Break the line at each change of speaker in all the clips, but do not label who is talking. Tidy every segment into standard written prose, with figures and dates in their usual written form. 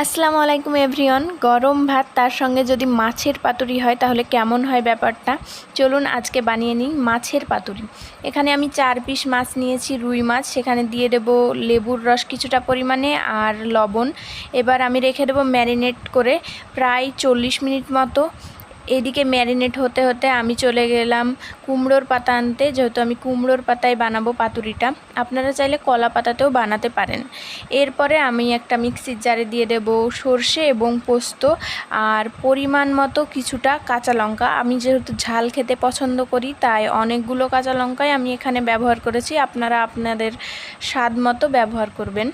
আসসালামু আলাইকুম এভরিওয়ান। গরম ভাত তার সঙ্গে যদি মাছের পাতুরি হয় তাহলে কেমন হয় ব্যাপারটা, চলুন আজকে বানিয়ে নিই মাছের পাতুরি। এখানে আমি 4 পিস মাছ নিয়েছি, রুই মাছ। সেখানে দিয়ে দেব লেবুর রস কিছুটা পরিমাণে আর লবণ। এবার আমি রেখে দেব ম্যারিনেট করে প্রায় 40 মিনিট মতো। এদিকে ম্যারিনেট হতে হতে আমি চলে গেলাম কুমড়োর পাতা আনতে, যেহেতু আমি কুমড়োর পাতায় বানাবো পাতুরিটা। আপনারা চাইলে কলা পাতাতেও বানাতে পারেন। এরপরে আমি একটা মিক্সির জারে দিয়ে দেব সর্ষে এবং পোস্ত আর পরিমাণ মতো কিছুটা কাঁচা লঙ্কা। আমি যেহেতু ঝাল খেতে পছন্দ করি তাই অনেকগুলো কাঁচা লঙ্কাই আমি এখানে ব্যবহার করেছি, আপনারা আপনাদের স্বাদ মতো ব্যবহার করবেন।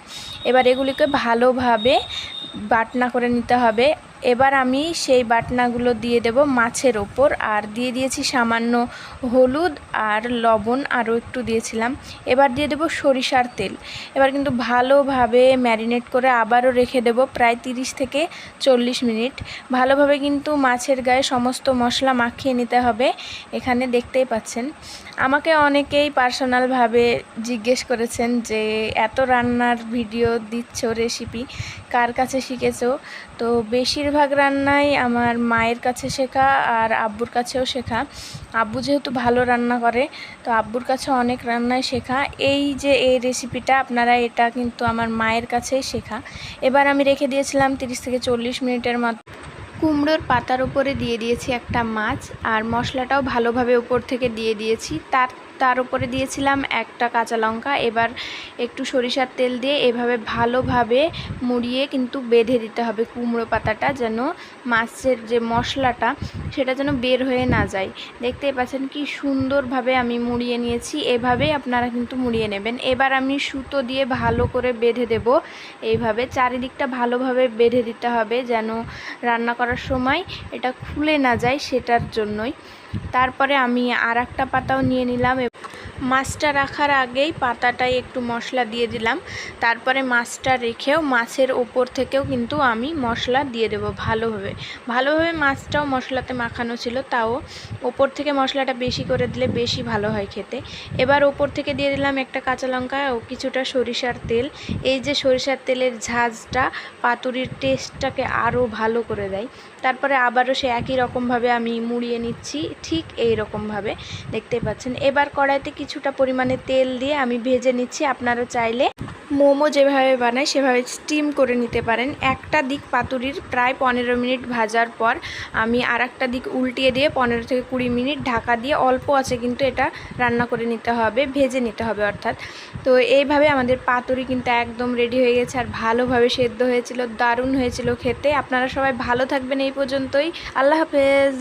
এবার এগুলিকে ভালোভাবে বাটনা করে নিতে হবে। এবার আমি সেই বাটনাগুলো দিয়ে দেব মাছের ওপর, আর দিয়ে দিয়েছি সামান্য হলুদ আর লবণ, আরও একটু দিয়েছিলাম। এবার দিয়ে দেব সরিষার তেল। এবার কিন্তু ভালোভাবে ম্যারিনেট করে আবারও রেখে দেব প্রায় 30 থেকে 40 মিনিট। ভালোভাবে কিন্তু মাছের গায়ে সমস্ত মশলা মাখিয়ে নিতে হবে। এখানে দেখতেই পাচ্ছেন, আমাকে অনেকেই পার্সোনালভাবে জিজ্ঞেস করেছেন যে এত রান্নার ভিডিও দিচ্ছ, রেসিপি কার কাছে শিখেছো? তো বেশিরভাগ রান্নাই আমার মায়ের কাছে শেখা আর আব্বুর কাছেও শেখা। আব্বু যেহেতু ভালো রান্না করে তো আব্বুর কাছে অনেক রান্নাই শেখা। এই যে এই রেসিপিটা আপনারা, এটা কিন্তু আমার মায়ের কাছেই শেখা। এবার আমি রেখে দিয়েছিলাম 30 থেকে 40 মিনিটের মতো। কুমড়োর পাতার উপরে দিয়ে দিয়েছি একটা মাছ, আর মশলাটাও ভালোভাবে উপর থেকে দিয়ে দিয়েছি। তার উপরে দিয়েছিলাম একটা কাঁচা লঙ্কা। এবার একটু সরিষার তেল দিয়ে এভাবে ভালোভাবে মুড়িয়ে কিন্তু বেঁধে দিতে হবে কুমড়ো পাতাটা, যেন মাছের যে মশলাটা সেটা যেন বের হয়ে না যায়। দেখতেই পাচ্ছেন কি সুন্দরভাবে আমি মুড়িয়ে নিয়েছি। এভাবেই আপনারা কিন্তু মুড়িয়ে নেবেন। এবার আমি সুতো দিয়ে ভালো করে বেঁধে দেব। এইভাবে চারিদিকটা ভালোভাবে বেঁধে দিতে হবে যেন রান্না করার সময় এটা খুলে না যায়, সেটার জন্যই। তারপরে আমি আর একটা পাতাও নিয়ে নিলাম। মাছটা রাখার আগেই পাতাটায় একটু মশলা দিয়ে দিলাম। তারপরে মাছটা রেখেও মাছের ওপর থেকেও কিন্তু আমি মশলা দিয়ে দেবো ভালোভাবে মাছটাও মশলাতে মাখানো ছিল, তাও ওপর থেকে মশলাটা বেশি করে দিলে বেশি ভালো হয় খেতে। এবার ওপর থেকে দিয়ে দিলাম একটা কাঁচা লঙ্কা ও কিছুটা সরিষার তেল। এই যে সরিষার তেলের ঝাঁঝটা পাতুরির টেস্টটাকে আরও ভালো করে দেয়। তারপরে আবারও সে একই রকমভাবে আমি মুড়িয়ে নিচ্ছি, ঠিক এই রকমভাবে দেখতে পাচ্ছেন। এবার কড়াইতে কিছুটা পরিমাণে তেল দিয়ে আমি ভেজে নিচ্ছি। আপনারা চাইলে মোমো যেভাবে বানায় সেভাবে স্টিম করে নিতে পারেন। একটা দিক পাতুরির প্রায় 15 মিনিট ভাজার পর আমি আর একটা দিক উল্টিয়ে দিয়ে 15 থেকে 20 মিনিট ঢাকা দিয়ে অল্প আছে কিন্তু এটা রান্না করে নিতে হবে, ভেজে নিতে হবে অর্থাৎ। তো এইভাবে আমাদের পাতুরি কিন্তু একদম রেডি হয়ে গেছে, আর ভালোভাবে সেদ্ধ হয়েছিল, দারুণ হয়েছিল খেতে। আপনারা সবাই ভালো থাকবেন। এই পর্যন্তই, আল্লাহ হাফেজ।